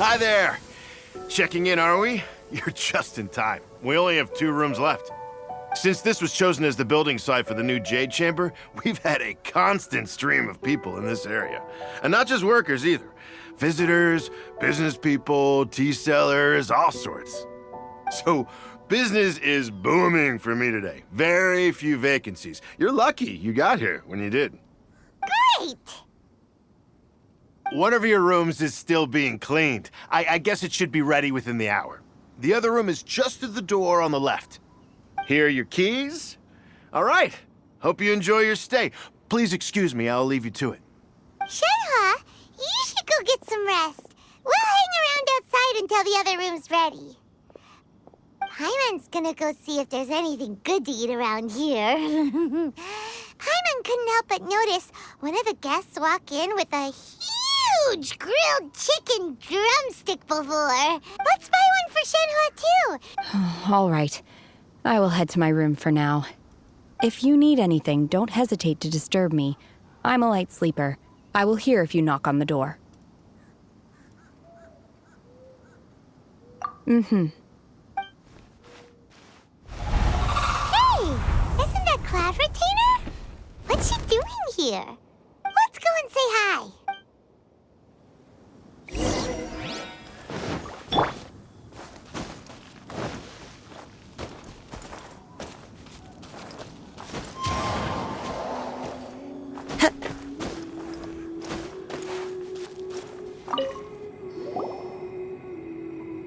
Hi there! Checking in, are we? You're just in time. We only have 2 rooms left. Since this was chosen as the building site for the new Jade Chamber, we've had a constant stream of people in this area. And not just workers either. Visitors, business people, tea sellers, all sorts. So, business is booming for me today. Very few vacancies. You're lucky you got here when you did. Great! One of your rooms is still being cleaned. I guess it should be ready within the hour. The other room is just through the door on the left. Here are your keys. All right. Hope you enjoy your stay. Please excuse me, I'll leave you to it. Shenhe, you should go get some rest. We'll hang around outside until the other room's ready. Paimon's gonna go see if there's anything good to eat around here. Paimon couldn't help but notice one of the guests walk in with a huge grilled chicken drumstick before. Let's buy one for Shenhe too. All right. I will head to my room for now. If you need anything, don't hesitate to disturb me. I'm a light sleeper. I will hear if you knock on the door. Hey! Isn't that Cloud Retainer? What's she doing here? Let's go and say hi.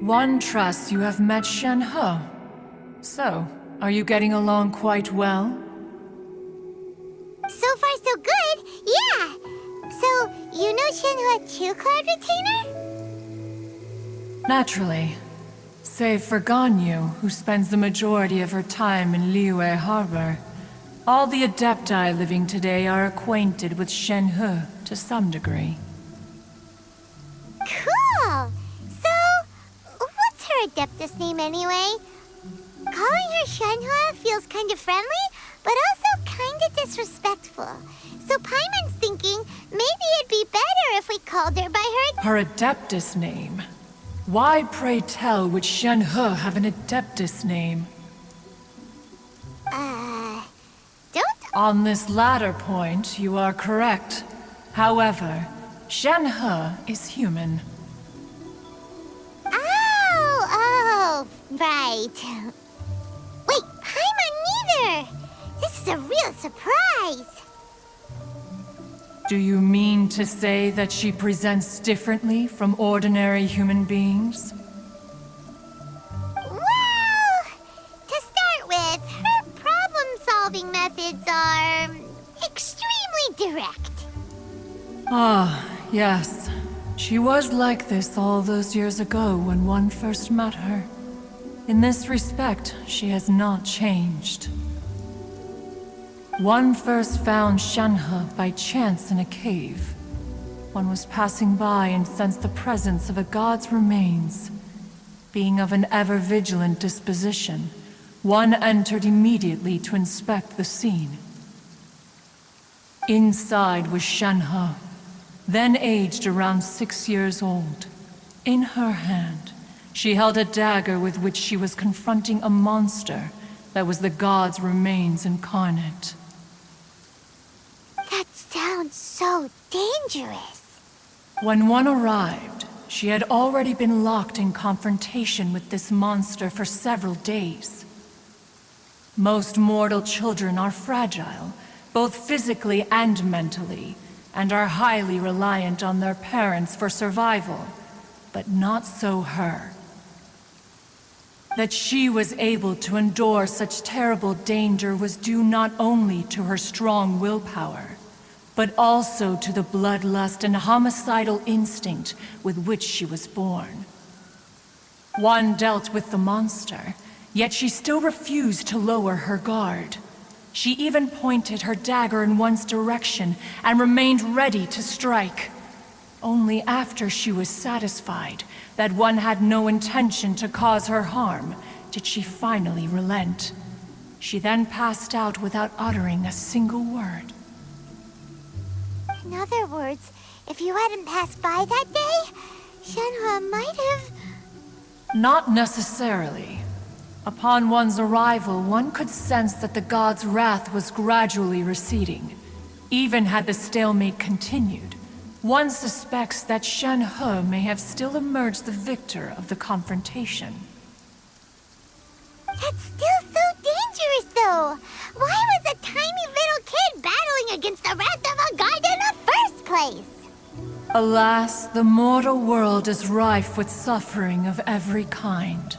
One trusts you have met Shenhe. So, are you getting along quite well? So far, so good. Yeah. So, you know Shenhe too, Cloud Retainer? Naturally. Save for Ganyu, who spends the majority of her time in Liyue Harbor. All the Adepti living today are acquainted with Shenhe to some degree. Cool. So, what's her Adeptus name anyway? Calling her Shenhe feels kind of friendly, but also kind of disrespectful. So Paimon's thinking maybe it'd be better if we called her by Her Adeptus name? Why, pray tell, would Shenhe have an Adeptus name? don't... On this latter point, you are correct. However, Shenhe is human. Oh, right. Wait, Paimon neither! This is a real surprise! Do you mean to say that she presents differently from ordinary human beings? Well, to start with, her problem-solving methods are extremely direct. Ah, yes. She was like this all those years ago when one first met her. In this respect, she has not changed. One first found Shenhe by chance in a cave. One was passing by and sensed the presence of a god's remains. Being of an ever-vigilant disposition, one entered immediately to inspect the scene. Inside was Shenhe, then aged around 6 years old. In her hand, she held a dagger with which she was confronting a monster that was the god's remains incarnate. That sounds so dangerous. When one arrived, she had already been locked in confrontation with this monster for several days. Most mortal children are fragile, both physically and mentally, and are highly reliant on their parents for survival, but not so her. That she was able to endure such terrible danger was due not only to her strong willpower, but also to the bloodlust and homicidal instinct with which she was born. One dealt with the monster, yet she still refused to lower her guard. She even pointed her dagger in one's direction and remained ready to strike. Only after she was satisfied that one had no intention to cause her harm did she finally relent. She then passed out without uttering a single word. In other words, if you hadn't passed by that day, Shenhua might have... Not necessarily. Upon one's arrival, one could sense that the god's wrath was gradually receding. Even had the stalemate continued, one suspects that Shenhe may have still emerged the victor of the confrontation. That's still so dangerous, though. Why was a tiny little kid battling against the wrath of a god in the first place? Alas, the mortal world is rife with suffering of every kind,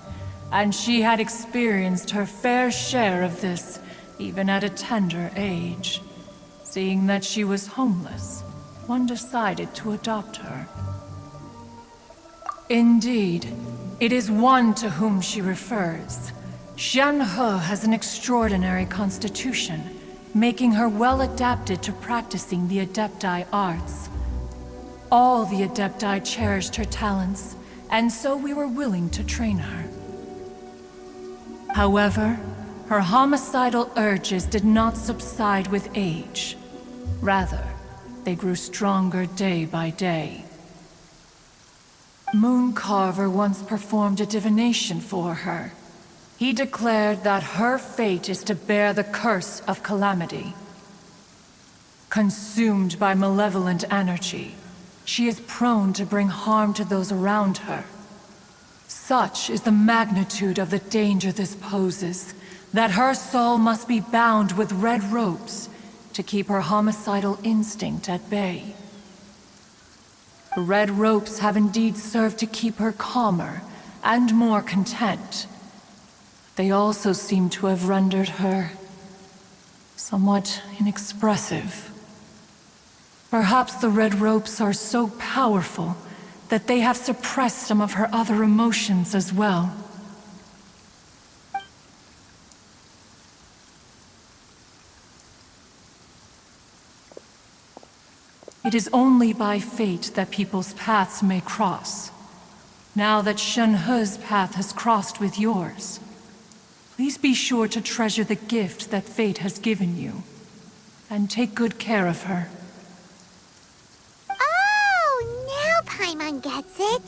and she had experienced her fair share of this, even at a tender age. Seeing that she was homeless, one decided to adopt her. Indeed, it is one to whom she refers. Shenhe has an extraordinary constitution, making her well adapted to practicing the Adepti arts. All the Adepti cherished her talents, and so we were willing to train her. However, her homicidal urges did not subside with age. Rather, they grew stronger day by day. Mooncarver once performed a divination for her. He declared that her fate is to bear the curse of calamity. Consumed by malevolent energy, she is prone to bring harm to those around her. Such is the magnitude of the danger this poses, that her soul must be bound with red ropes to keep her homicidal instinct at bay. The red ropes have indeed served to keep her calmer and more content. They also seem to have rendered her somewhat inexpressive. Perhaps the red ropes are so powerful that they have suppressed some of her other emotions as well. It is only by fate that people's paths may cross. Now that Shenhe's path has crossed with yours, please be sure to treasure the gift that fate has given you, and take good care of her. Oh, now Paimon gets it.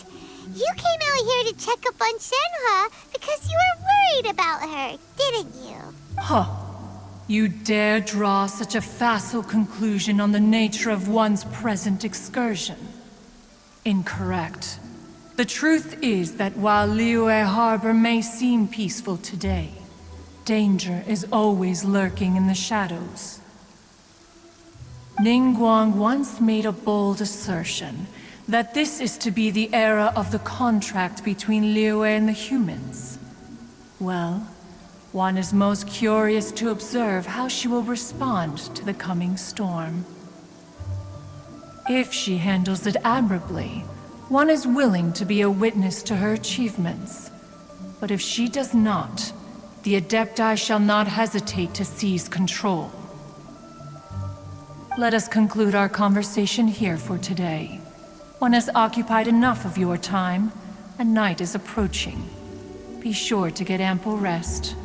You came out here to check up on Shenhe because you were worried about her, didn't you? Huh. You dare draw such a facile conclusion on the nature of one's present excursion? Incorrect. The truth is that while Liyue Harbor may seem peaceful today, danger is always lurking in the shadows. Ningguang once made a bold assertion that this is to be the era of the contract between Liyue and the humans. Well, one is most curious to observe how she will respond to the coming storm. If she handles it admirably, one is willing to be a witness to her achievements. But if she does not, the Adepti shall not hesitate to seize control. Let us conclude our conversation here for today. One has occupied enough of your time, and night is approaching. Be sure to get ample rest.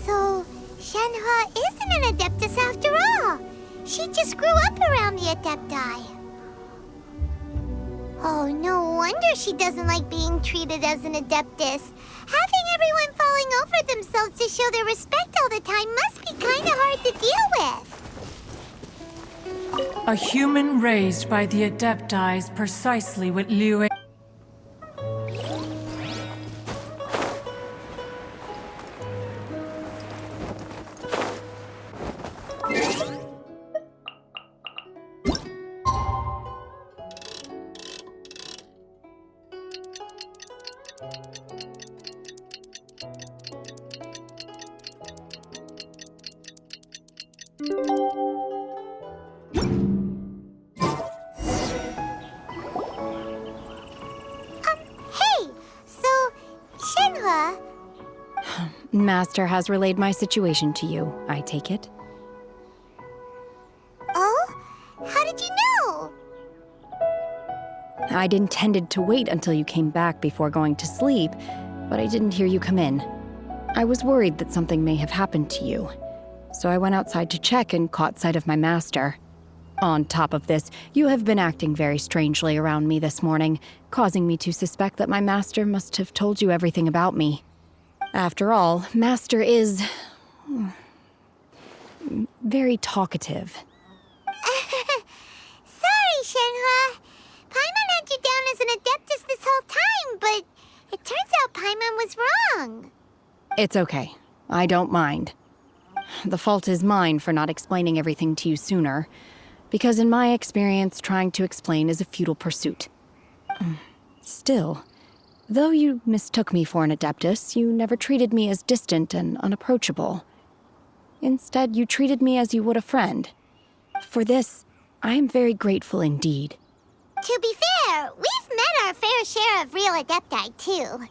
So, Shenhe isn't an Adeptus after all. She just grew up around the Adepti. Oh, no wonder she doesn't like being treated as an Adeptus. Having everyone falling over themselves to show their respect all the time must be kind of hard to deal with. A human raised by the Adepti is precisely what Liyue... Hey, so, Shenhe... Master has relayed my situation to you, I take it. Oh? How did you know? I'd intended to wait until you came back before going to sleep, but I didn't hear you come in. I was worried that something may have happened to you, so I went outside to check and caught sight of my master. On top of this, you have been acting very strangely around me this morning, causing me to suspect that my master must have told you everything about me. After all, Master is very talkative. Sorry, Shenhua. Paimon had you down as an adeptus this whole time, but it turns out Paimon was wrong. It's okay. I don't mind. The fault is mine for not explaining everything to you sooner, because in my experience, trying to explain is a futile pursuit. Still, though you mistook me for an adeptus, you never treated me as distant and unapproachable. Instead, you treated me as you would a friend. For this, I am very grateful indeed. To be fair, we've met our fair share of real adepti, too.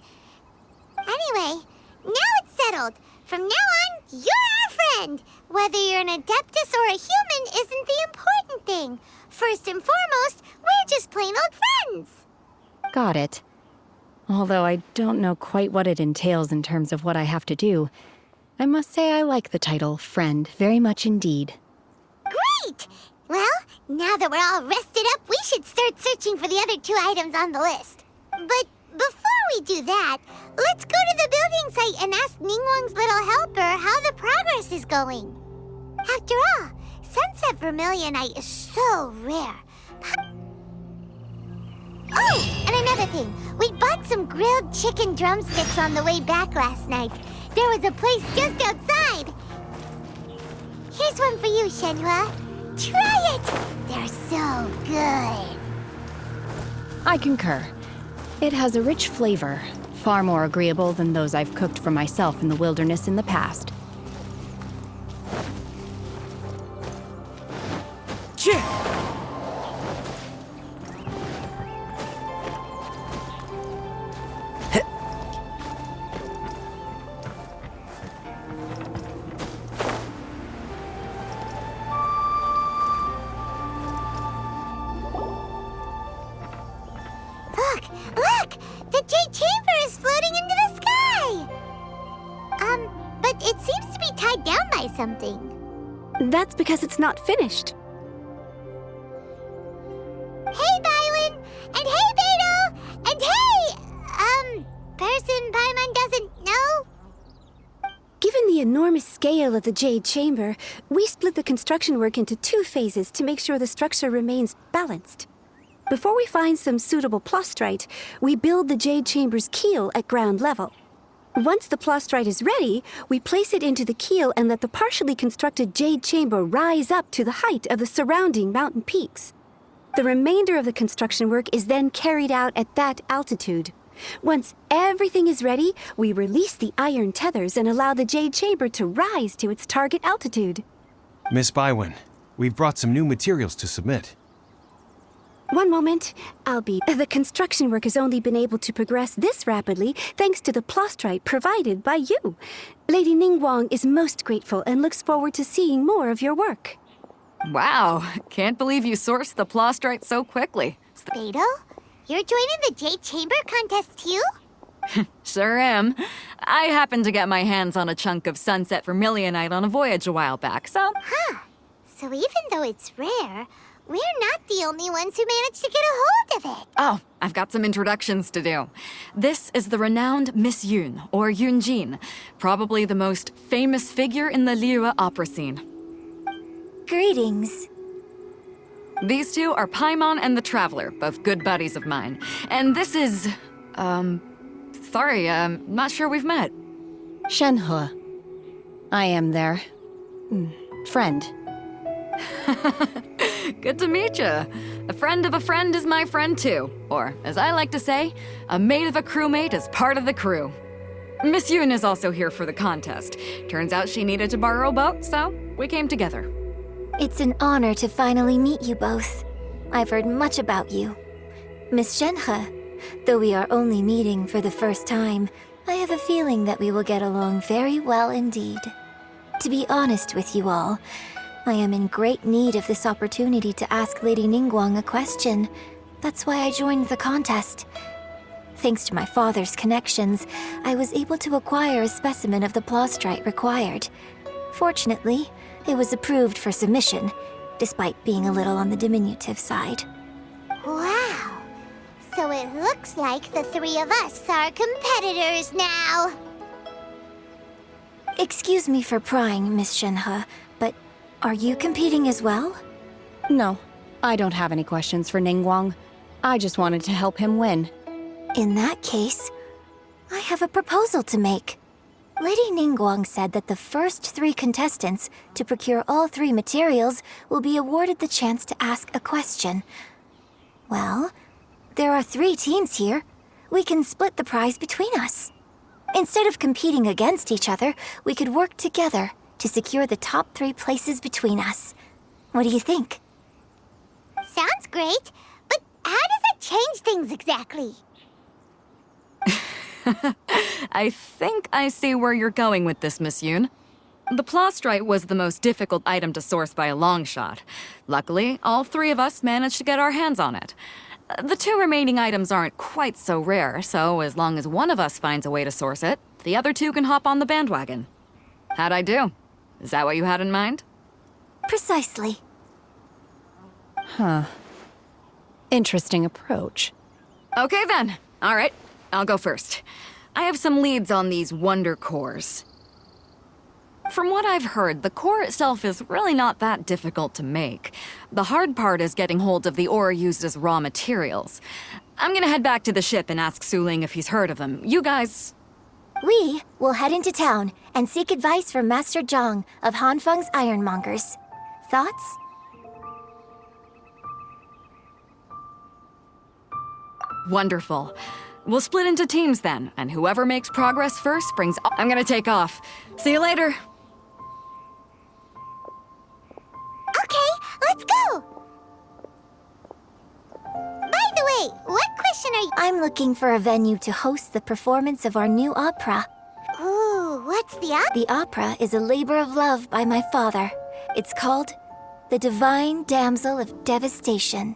Anyway, now it's settled. From now on, you're our friend. Whether you're an adeptus or a human isn't the important thing. First and foremost, we're just plain old friends. Got it. Although I don't know quite what it entails in terms of what I have to do, I must say I like the title friend very much indeed. Great! Well, now that we're all rested up, we should start searching for the other 2 items on the list. But before we do that, let's go to the building site and ask Ningguang's little helper how the progress is going. After all, Sunset Vermilionite is so rare. Oh, and another thing. We bought some grilled chicken drumsticks on the way back last night. There was a place just outside. Here's one for you, Shenhua. Try it! They're so good. I concur. It has a rich flavor, far more agreeable than those I've cooked for myself in the wilderness in the past. Look! The Jade Chamber is floating into the sky! But it seems to be tied down by something. That's because it's not finished. Hey, Bywin! And hey, Beto! And hey, person Paimon doesn't know? Given the enormous scale of the Jade Chamber, we split the construction work into 2 phases to make sure the structure remains balanced. Before we find some suitable plastrite, we build the Jade Chamber's keel at ground level. Once the plastrite is ready, we place it into the keel and let the partially constructed Jade Chamber rise up to the height of the surrounding mountain peaks. The remainder of the construction work is then carried out at that altitude. Once everything is ready, we release the iron tethers and allow the Jade Chamber to rise to its target altitude. Miss Bywin, we've brought some new materials to submit. One moment, Albie. The construction work has only been able to progress this rapidly thanks to the plastrite provided by you. Lady Ningguang is most grateful and looks forward to seeing more of your work. Wow, can't believe you sourced the plastrite so quickly. Beto? You're joining the Jade Chamber contest too? Sure am. I happened to get my hands on a chunk of Sunset Vermilionite on a voyage a while back, so... Huh. So even though it's rare, we're not the only ones who managed to get a hold of it. Oh, I've got some introductions to do. This is the renowned Miss Yun, or Yunjin, probably the most famous figure in the Liyue opera scene. Greetings. These 2 are Paimon and the Traveler, both good buddies of mine. And this is... sorry, not sure we've met. Shenhua. I am their friend. Good to meet you. A friend of a friend is my friend too. Or, as I like to say, a mate of a crewmate is part of the crew. Miss Yun is also here for the contest. Turns out she needed to borrow a boat, so we came together. It's an honor to finally meet you both. I've heard much about you. Miss Shenhe, though we are only meeting for the first time, I have a feeling that we will get along very well indeed. To be honest with you all, I am in great need of this opportunity to ask Lady Ningguang a question. That's why I joined the contest. Thanks to my father's connections, I was able to acquire a specimen of the plastrite required. Fortunately, it was approved for submission, despite being a little on the diminutive side. Wow. So it looks like the three of us are competitors now. Excuse me for prying, Miss Shenhe, but are you competing as well? No, I don't have any questions for Ningguang. I just wanted to help him win. In that case, I have a proposal to make. Lady Ningguang said that the first 3 contestants to procure all 3 materials will be awarded the chance to ask a question. Well, there are 3 teams here. We can split the prize between us. Instead of competing against each other, we could work together to secure the top 3 places between us. What do you think? Sounds great, but how does it change things exactly? I think I see where you're going with this, Miss Yoon. The plastrite was the most difficult item to source by a long shot. Luckily, all 3 of us managed to get our hands on it. The 2 remaining items aren't quite so rare, so as long as one of us finds a way to source it, the other 2 can hop on the bandwagon. How'd I do? Is that what you had in mind? Precisely. Huh. Interesting approach. Okay then. All right, I'll go first. I have some leads on these wonder cores. From what I've heard, the core itself is really not that difficult to make. The hard part is getting hold of the ore used as raw materials. I'm gonna head back to the ship and ask Suling if he's heard of them. You guys... We will head into town and seek advice from Master Zhang of Hanfeng's Ironmongers. Thoughts? Wonderful. We'll split into teams then, and whoever makes progress first brings... I'm gonna take off. See you later. Okay, let's go! By the way, what question are you... I'm looking for a venue to host the performance of our new opera. Ooh, what's the opera? The opera is a labor of love by my father. It's called The Divine Damsel of Devastation.